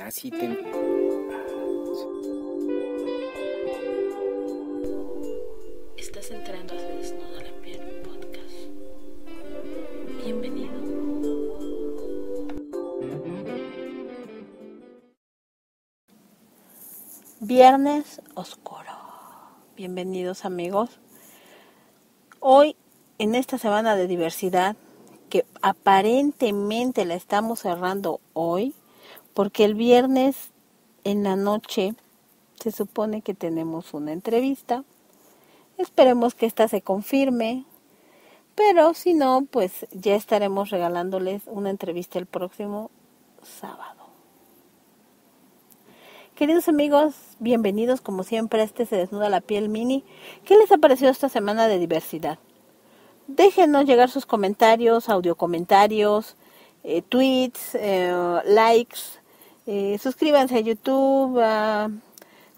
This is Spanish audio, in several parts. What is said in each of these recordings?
Así te... Estás entrando a Se Desnuda la Piel podcast. Bienvenido. Viernes oscuro. Bienvenidos amigos. Hoy, en esta semana de diversidad, que aparentemente la estamos cerrando hoy, porque el viernes en la noche se supone que tenemos una entrevista. Esperemos que esta se confirme, pero si no, pues ya estaremos regalándoles una entrevista el próximo sábado. Queridos amigos, bienvenidos como siempre a este Se Desnuda la Piel mini. ¿Qué les ha parecido esta semana de diversidad? Déjenos llegar sus comentarios, audio comentarios, tweets, likes. Suscríbanse a YouTube,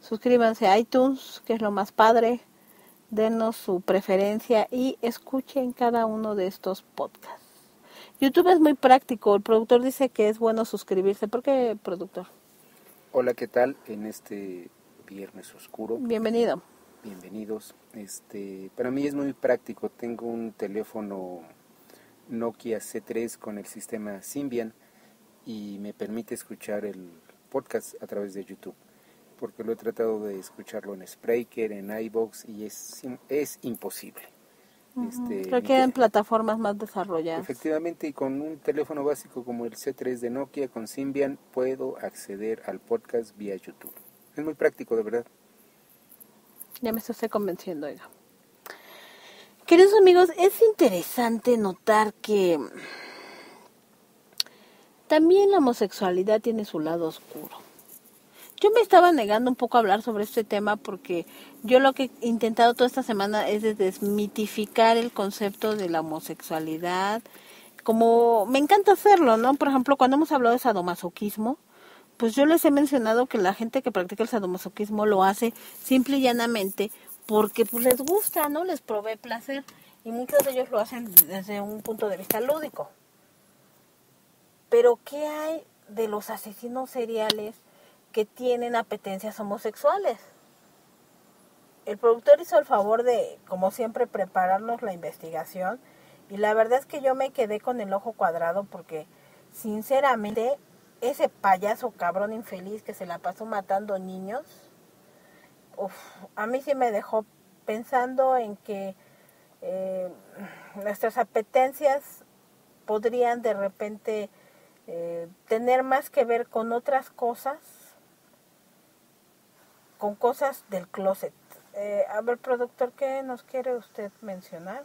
suscríbanse a iTunes, que es lo más padre. Denos su preferencia y escuchen cada uno de estos podcasts. YouTube es muy práctico. El productor dice que es bueno suscribirse. ¿Por qué, productor? Hola, ¿qué tal? En este viernes oscuro. Bienvenido. Bienvenidos. Para mí es muy práctico. Tengo un teléfono Nokia C3 con el sistema Symbian y me permite escuchar el podcast a través de YouTube, porque lo he tratado de escucharlo en Spreaker, en iVoox y es imposible. Requieren plataformas más desarrolladas. Efectivamente, y con un teléfono básico como el C3 de Nokia con Symbian puedo acceder al podcast vía YouTube. Es muy práctico, de verdad. Ya me estoy convenciendo, oiga. Queridos amigos, es interesante notar que también la homosexualidad tiene su lado oscuro. Yo me estaba negando un poco a hablar sobre este tema porque yo lo que he intentado toda esta semana es de desmitificar el concepto de la homosexualidad, como me encanta hacerlo, ¿no? Por ejemplo, cuando hemos hablado de sadomasoquismo, pues yo les he mencionado que la gente que practica el sadomasoquismo lo hace simple y llanamente porque pues les gusta, ¿no? Les provee placer y muchos de ellos lo hacen desde un punto de vista lúdico. Pero ¿qué hay de los asesinos seriales que tienen apetencias homosexuales? El productor hizo el favor de, como siempre, prepararnos la investigación y la verdad es que yo me quedé con el ojo cuadrado porque, sinceramente, ese payaso cabrón infeliz que se la pasó matando niños, a mí sí me dejó pensando en que nuestras apetencias podrían de repente tener más que ver con otras cosas, con cosas del closet. A ver, productor, ¿qué nos quiere usted mencionar?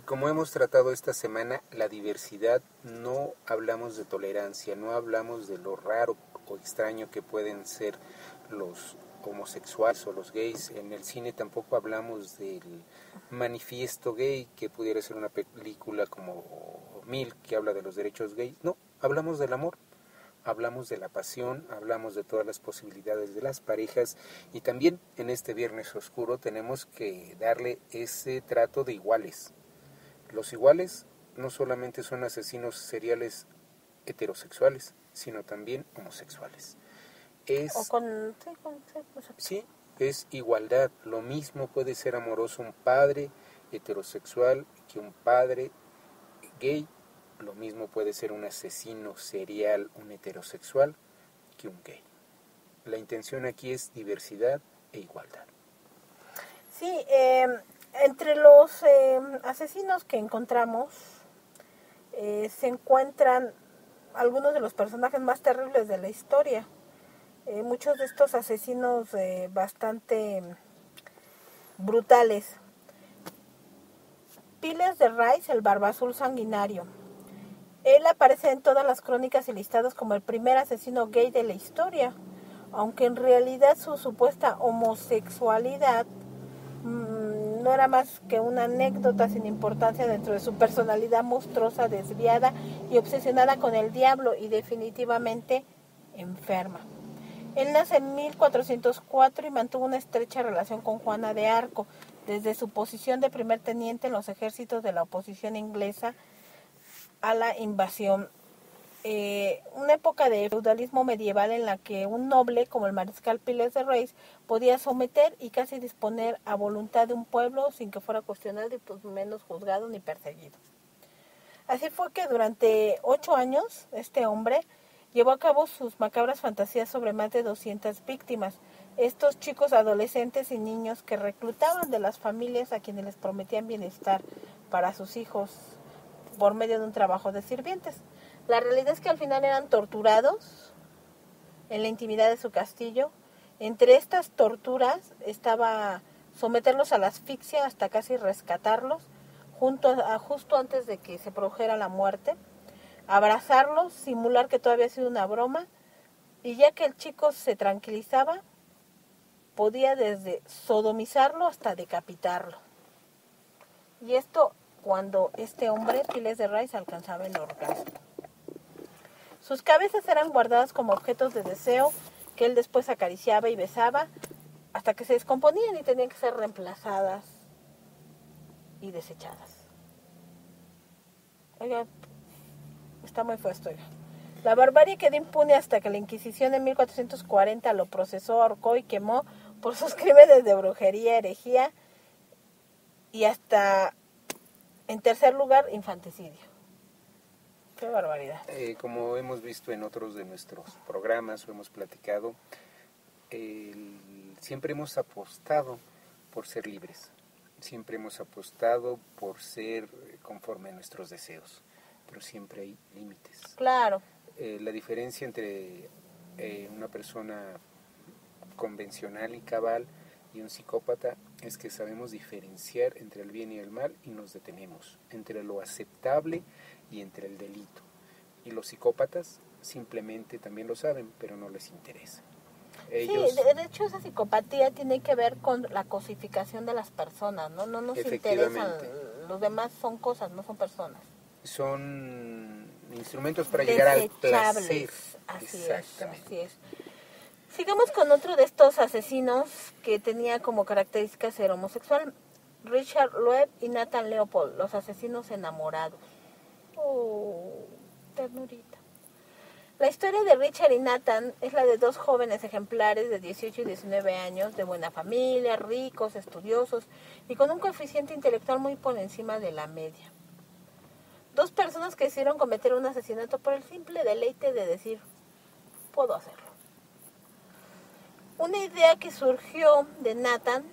Como hemos tratado esta semana, la diversidad, no hablamos de tolerancia, no hablamos de lo raro o extraño que pueden ser los homosexuales o los gays. En el cine tampoco hablamos del manifiesto gay, que pudiera ser una película como Milk, que habla de los derechos gays. No, hablamos del amor. Hablamos de la pasión, hablamos de todas las posibilidades de las parejas y también en este viernes oscuro tenemos que darle ese trato de iguales. Los iguales no solamente son asesinos seriales heterosexuales, sino también homosexuales. Sí, es igualdad. Lo mismo puede ser amoroso un padre heterosexual que un padre gay. Lo mismo puede ser un asesino serial, un heterosexual, que un gay. La intención aquí es diversidad e igualdad. Sí, entre los asesinos que encontramos se encuentran algunos de los personajes más terribles de la historia. Muchos de estos asesinos bastante brutales. Piles de Rice, el barba azul sanguinario. Él aparece en todas las crónicas y listados como el primer asesino gay de la historia, aunque en realidad su supuesta homosexualidad no era más que una anécdota sin importancia dentro de su personalidad monstruosa, desviada y obsesionada con el diablo y definitivamente enferma. Él nace en 1404 y mantuvo una estrecha relación con Juana de Arco, desde su posición de primer teniente en los ejércitos de la oposición inglesa a la invasión una época de feudalismo medieval en la que un noble como el mariscal Piles de Reyes podía someter y casi disponer a voluntad de un pueblo sin que fuera cuestionado y pues menos juzgado ni perseguido. Así fue que durante 8 años este hombre llevó a cabo sus macabras fantasías sobre más de 200 víctimas. Estos chicos adolescentes y niños que reclutaban de las familias a quienes les prometían bienestar para sus hijos por medio de un trabajo de sirvientes. La realidad es que al final eran torturados en la intimidad de su castillo. Entre estas torturas estaba someterlos a la asfixia hasta casi rescatarlos, justo antes de que se produjera la muerte, abrazarlos, simular que todo había sido una broma, y ya que el chico se tranquilizaba, podía desde sodomizarlo hasta decapitarlo. Y esto cuando este hombre, Piles de Reyes, alcanzaba el orgasmo. Sus cabezas eran guardadas como objetos de deseo que él después acariciaba y besaba hasta que se descomponían y tenían que ser reemplazadas y desechadas. Oiga, está muy fuerte, oiga. La barbarie quedó impune hasta que la Inquisición en 1440 lo procesó, ahorcó y quemó por sus crímenes de brujería, herejía y hasta, en tercer lugar, infanticidio. Qué barbaridad. Como hemos visto en otros de nuestros programas o hemos platicado, siempre hemos apostado por ser libres, siempre hemos apostado por ser conforme a nuestros deseos, pero siempre hay límites. Claro. La diferencia entre una persona convencional y cabal y un psicópata es que sabemos diferenciar entre el bien y el mal y nos detenemos, entre lo aceptable y entre el delito. Y los psicópatas simplemente también lo saben, pero no les interesa. Ellos, sí, de hecho esa psicopatía tiene que ver con la cosificación de las personas, ¿no? No nos interesan, los demás son cosas, no son personas. Son instrumentos para llegar al placer. Así es. Sigamos con otro de estos asesinos que tenía como características ser homosexual. Richard Loeb y Nathan Leopold, los asesinos enamorados. Oh, ternurita. La historia de Richard y Nathan es la de dos jóvenes ejemplares de 18 y 19 años, de buena familia, ricos, estudiosos y con un coeficiente intelectual muy por encima de la media. Dos personas que decidieron cometer un asesinato por el simple deleite de decir, puedo hacerlo. Una idea que surgió de Nathan,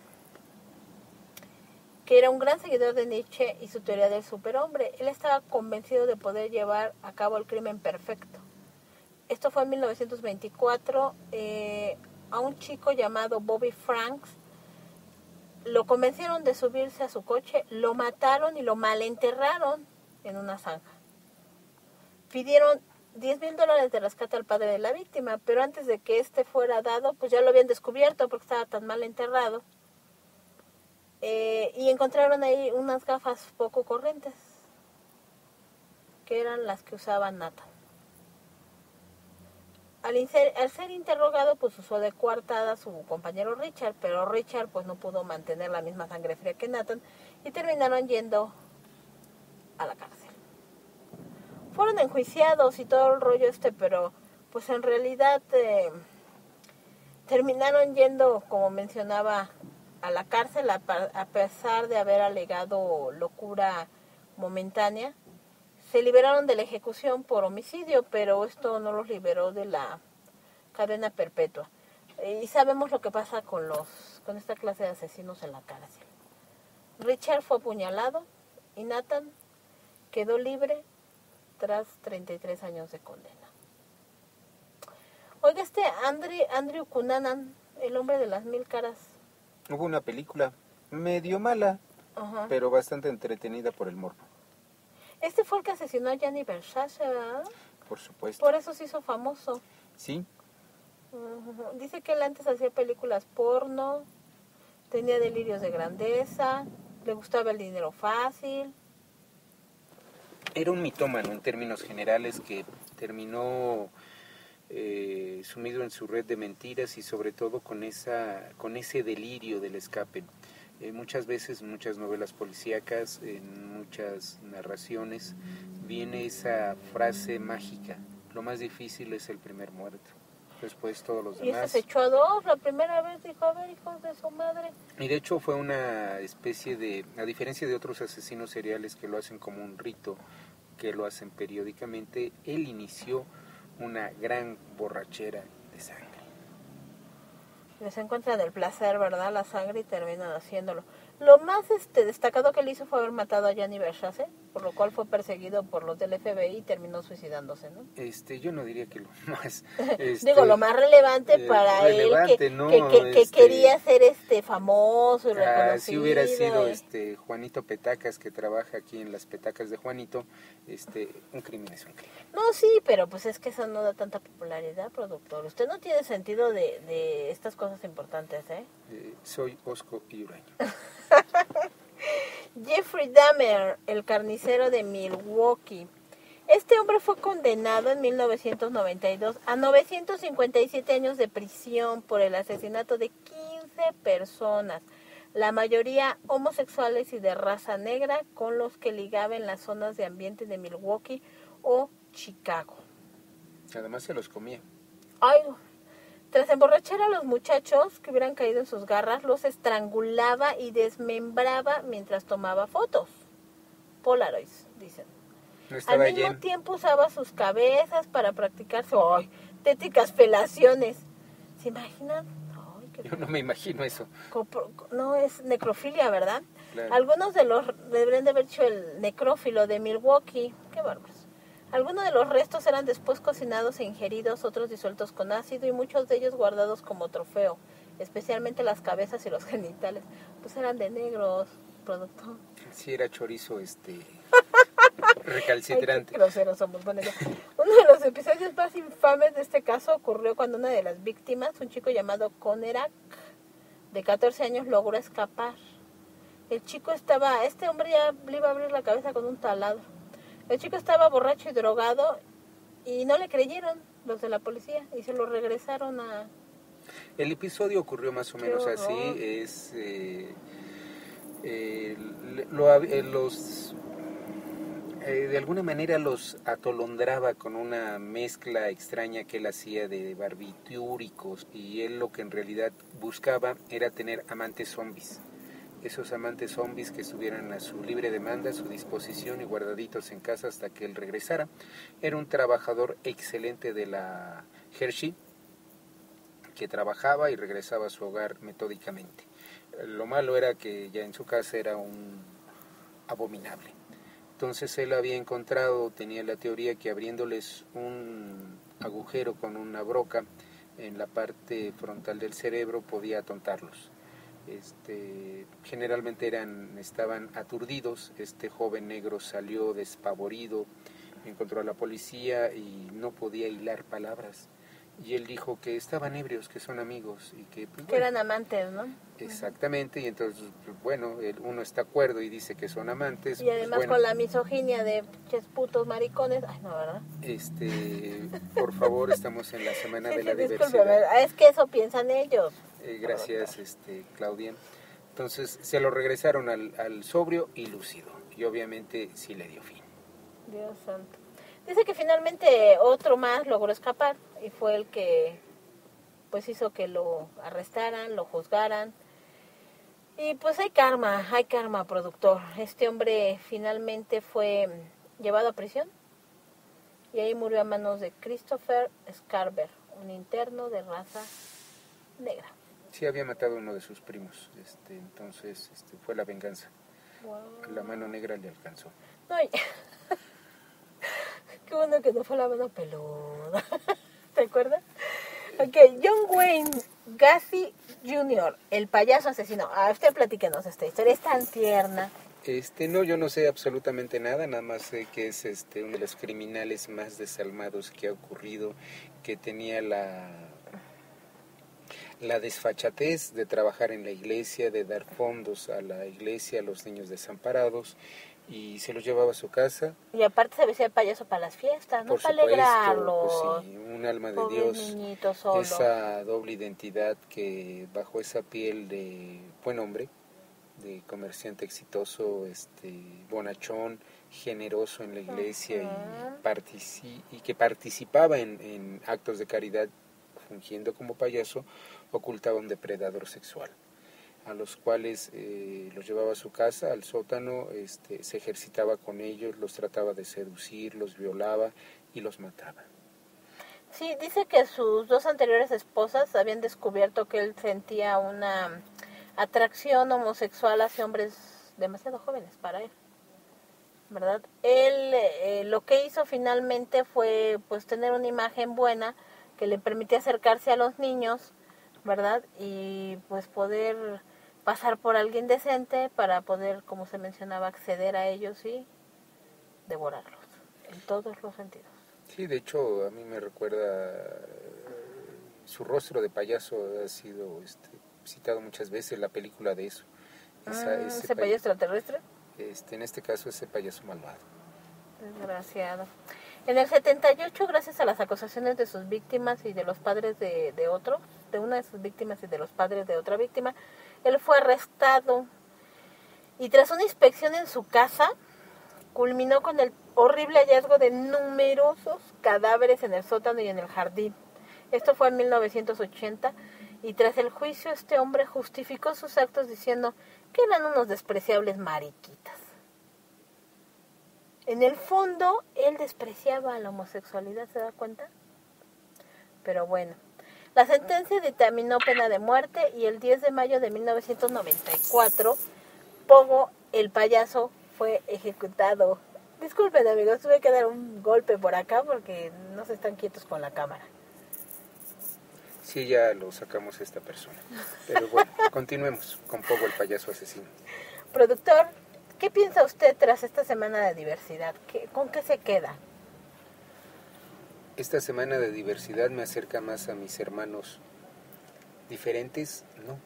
que era un gran seguidor de Nietzsche y su teoría del superhombre. Él estaba convencido de poder llevar a cabo el crimen perfecto. Esto fue en 1924. A un chico llamado Bobby Franks lo convencieron de subirse a su coche, lo mataron y lo malenterraron en una zanja. Pidieron $10,000 de rescate al padre de la víctima, pero antes de que este fuera dado, pues ya lo habían descubierto porque estaba tan mal enterrado. Y encontraron ahí unas gafas poco corrientes, que eran las que usaba Nathan. Al ser interrogado, pues usó de coartada a su compañero Richard, pero Richard pues no pudo mantener la misma sangre fría que Nathan y terminaron yendo a la cárcel. Fueron enjuiciados y todo el rollo pero pues en realidad terminaron yendo, como mencionaba, a la cárcel a pesar de haber alegado locura momentánea. Se liberaron de la ejecución por homicidio, pero esto no los liberó de la cadena perpetua. Y sabemos lo que pasa con esta clase de asesinos en la cárcel. Richard fue apuñalado y Nathan quedó libre tras 33 años de condena. Oiga, Andrew Cunanan, el hombre de las 1000 caras. Hubo una película medio mala, pero bastante entretenida por el morbo. Este fue el que asesinó a Gianni Versace, ¿verdad? Por supuesto. Por eso se hizo famoso. Sí. Dice que él antes hacía películas porno, tenía delirios de grandeza, le gustaba el dinero fácil. Era un mitómano en términos generales que terminó sumido en su red de mentiras y sobre todo con ese delirio del escape. Muchas veces, en muchas novelas policíacas, en muchas narraciones, viene esa frase mágica lo más difícil es el primer muerto. Después todos los Y ese demás. se echó a dos, la primera vez dijo, a ver, hijos de su madre. Y de hecho fue una especie de, a diferencia de otros asesinos seriales que lo hacen como un rito, que lo hacen periódicamente, él inició una gran borrachera de sangre. Les encuentran el placer, ¿verdad? La sangre y terminan haciéndolo. Lo más destacado que él hizo fue haber matado a Gianni Versace, por lo cual fue perseguido por los del FBI y terminó suicidándose, ¿no? Yo no diría que lo más... Digo, lo más relevante para relevante, él, ¿no? que quería ser famoso y reconocido. Si hubiera sido Juanito Petacas, que trabaja aquí en las Petacas de Juanito, un crimen es un crimen. No, sí, pero pues es que eso no da tanta popularidad, productor. Usted no tiene sentido de estas cosas importantes, ¿eh? Soy Osco y Uraño. Jeffrey Dahmer, el carnicero de Milwaukee. Este hombre fue condenado en 1992 a 957 años de prisión por el asesinato de 15 personas, la mayoría homosexuales y de raza negra, con los que ligaba en las zonas de ambiente de Milwaukee o Chicago. Además se los comía. Ay, tras emborrachar a los muchachos que hubieran caído en sus garras, los estrangulaba y desmembraba mientras tomaba fotos. Polaroids, dicen. No Al mismo tiempo usaba sus cabezas para practicar tétricas felaciones. ¿Se imaginan? Yo no me imagino eso. No, es necrofilia, ¿verdad? Claro. Algunos de los deberían de haber hecho el necrófilo de Milwaukee. Qué bárbaros. Algunos de los restos eran después cocinados e ingeridos, otros disueltos con ácido y muchos de ellos guardados como trofeo, especialmente las cabezas y los genitales. Pues eran de negros, productor. Sí, era chorizo, recalcitrante. Ay, qué groseros somos. Bueno, uno de los episodios más infames de este caso ocurrió cuando una de las víctimas, un chico llamado Conerak, de 14 años, logró escapar. El chico este hombre ya le iba a abrir la cabeza con un taladro. El chico estaba borracho y drogado y no le creyeron los de la policía y se lo regresaron a... El episodio ocurrió más o menos así, de alguna manera los atolondraba con una mezcla extraña que él hacía de barbitúricos, y él lo que en realidad buscaba era tener amantes zombies. Esos amantes zombies que estuvieran a su libre demanda, a su disposición y guardaditos en casa hasta que él regresara. Era un trabajador excelente de la Hershey, que trabajaba y regresaba a su hogar metódicamente. Lo malo era que ya en su casa era un abominable. Entonces él había encontrado, tenía la teoría que abriéndoles un agujero con una broca en la parte frontal del cerebro podía atontarlos. Generalmente estaban aturdidos. Este joven negro salió despavorido, encontró a la policía y no podía hilar palabras. Y él dijo que estaban ebrios, que son amigos y que... Pues, que eran amantes, ¿no? Exactamente, y entonces, bueno, uno está de acuerdo y dice que son amantes. Y además con la misoginia de pinches putos maricones, ay no, ¿verdad? Por favor, estamos en la semana de la disculpe, diversidad. es que eso piensan ellos. Gracias, Claudia. Entonces se lo regresaron al sobrio y lúcido, y obviamente sí le dio fin. Dios santo. Dice que finalmente otro más logró escapar y fue el que pues hizo que lo arrestaran, lo juzgaran. Y pues hay karma, productor. Este hombre finalmente fue llevado a prisión y ahí murió a manos de Christopher Scarver, un interno de raza negra. Sí, había matado a uno de sus primos, entonces fue la venganza. Wow. La mano negra le alcanzó. Ay. Qué bueno que no fue la mano peluda. ¿Te acuerdas? Ok, John Wayne Gacy Jr., el payaso asesino. Usted platíquenos esta historia, es tan tierna. No, yo no sé absolutamente nada, nada más sé que es uno de los criminales más desalmados que ha ocurrido, que tenía la desfachatez de trabajar en la iglesia, de dar fondos a la iglesia, a los niños desamparados, y se los llevaba a su casa. Y aparte se vestía de payaso para las fiestas, ¿no? Para alegrarlos. Pues sí, un alma de Dios, esa doble identidad que bajo esa piel de buen hombre, de comerciante exitoso, bonachón, generoso en la iglesia y que participaba en actos de caridad fungiendo como payaso, ocultaba un depredador sexual, a los cuales los llevaba a su casa, al sótano, se ejercitaba con ellos, los trataba de seducir, los violaba y los mataba. Sí, dice que sus dos anteriores esposas habían descubierto que él sentía una atracción homosexual hacia hombres demasiado jóvenes para él, ¿verdad? Él lo que hizo finalmente fue pues tener una imagen buena que le permitía acercarse a los niños, ¿verdad? Y pues poder pasar por alguien decente para poder, como se mencionaba, acceder a ellos y devorarlos en todos los sentidos. Sí, de hecho a mí me recuerda su rostro de payaso ha sido citado muchas veces en la película de eso. ¿Ese payaso extraterrestre? En este caso ese payaso malvado. Desgraciado. En el 78, gracias a las acusaciones de sus víctimas y de los padres de una de sus víctimas y de los padres de otra víctima, él fue arrestado y tras una inspección en su casa, culminó con el horrible hallazgo de numerosos cadáveres en el sótano y en el jardín. Esto fue en 1980 y tras el juicio este hombre justificó sus actos diciendo que eran unos despreciables mariquitas. En el fondo, él despreciaba a la homosexualidad, ¿se da cuenta? Pero bueno, la sentencia dictaminó pena de muerte y el 10 de mayo de 1994, Pogo, el payaso, fue ejecutado. Disculpen amigos, tuve que dar un golpe por acá porque no se están quietos con la cámara. Sí, ya lo sacamos a esta persona. Pero bueno, continuemos con Pogo, el payaso asesino. Productor, ¿qué piensa usted tras esta semana de diversidad? ¿Con qué se queda? Esta semana de diversidad me acerca más a mis hermanos diferentes, no.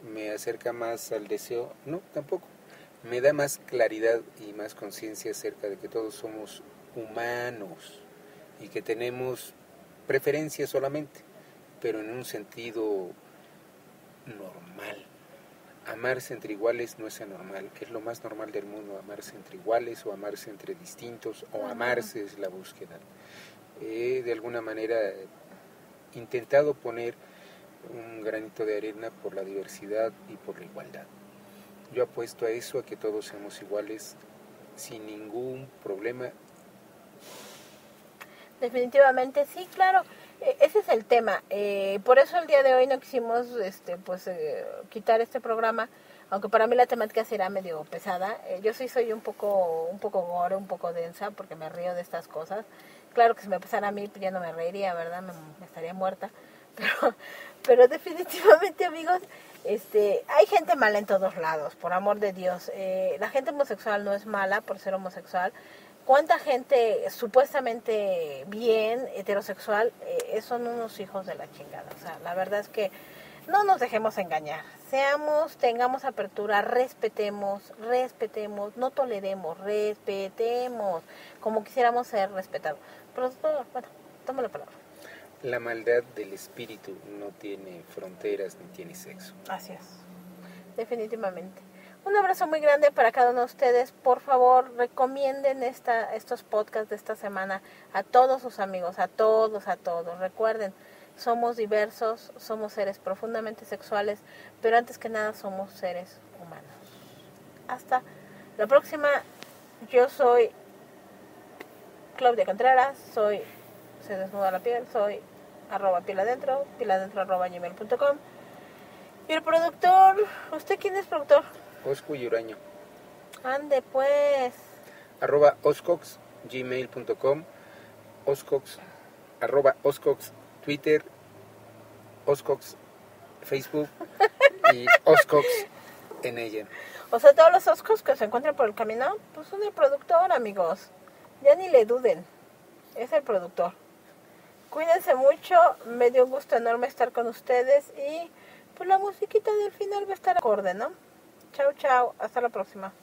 Me acerca más al deseo, no, tampoco. Me da más claridad y más conciencia acerca de que todos somos humanos y que tenemos preferencias solamente, pero en un sentido normal. Amarse entre iguales no es anormal, es lo más normal del mundo, amarse entre iguales o amarse entre distintos o amarse es la búsqueda. He de alguna manera intentado poner un granito de arena por la diversidad y por la igualdad. Yo apuesto a eso, a que todos seamos iguales sin ningún problema. Definitivamente sí, claro. Ese es el tema. Por eso el día de hoy no quisimos quitar este programa, aunque para mí la temática será medio pesada. Yo sí soy un poco gore, un poco densa, porque me río de estas cosas. Claro que si me pasara a mí pues ya no me reiría, ¿verdad? Me estaría muerta. Pero definitivamente, amigos, hay gente mala en todos lados, por amor de Dios. La gente homosexual no es mala por ser homosexual. ¿Cuánta gente supuestamente bien, heterosexual, son unos hijos de la chingada? O sea, la verdad es que no nos dejemos engañar. Tengamos apertura, respetemos, no toleremos, respetemos, como quisiéramos ser respetados. Pero, bueno, toma la palabra. La maldad del espíritu no tiene fronteras ni tiene sexo. Así es, definitivamente. Un abrazo muy grande para cada uno de ustedes. Por favor, recomienden estos podcasts de esta semana a todos sus amigos, a todos. Recuerden, somos diversos, somos seres profundamente sexuales, pero antes que nada somos seres humanos. Hasta la próxima. Yo soy Claudia Contreras, Se Desnuda la Piel, soy @pieladentro, pieladentro@gmail.com. Y el productor, ¿usted quién es, productor? Osco y Uraño. Ande pues. @oscox, gmail.com, Oscox, @oscox, Twitter, Oscox, Facebook y Oscox en ella. O sea, todos los Oscos que se encuentran por el camino, pues son el productor, amigos. Ya ni le duden. Es el productor. Cuídense mucho. Me dio un gusto enorme estar con ustedes. Y pues la musiquita del final va a estar acorde, ¿no? Chao, chao. Hasta la próxima.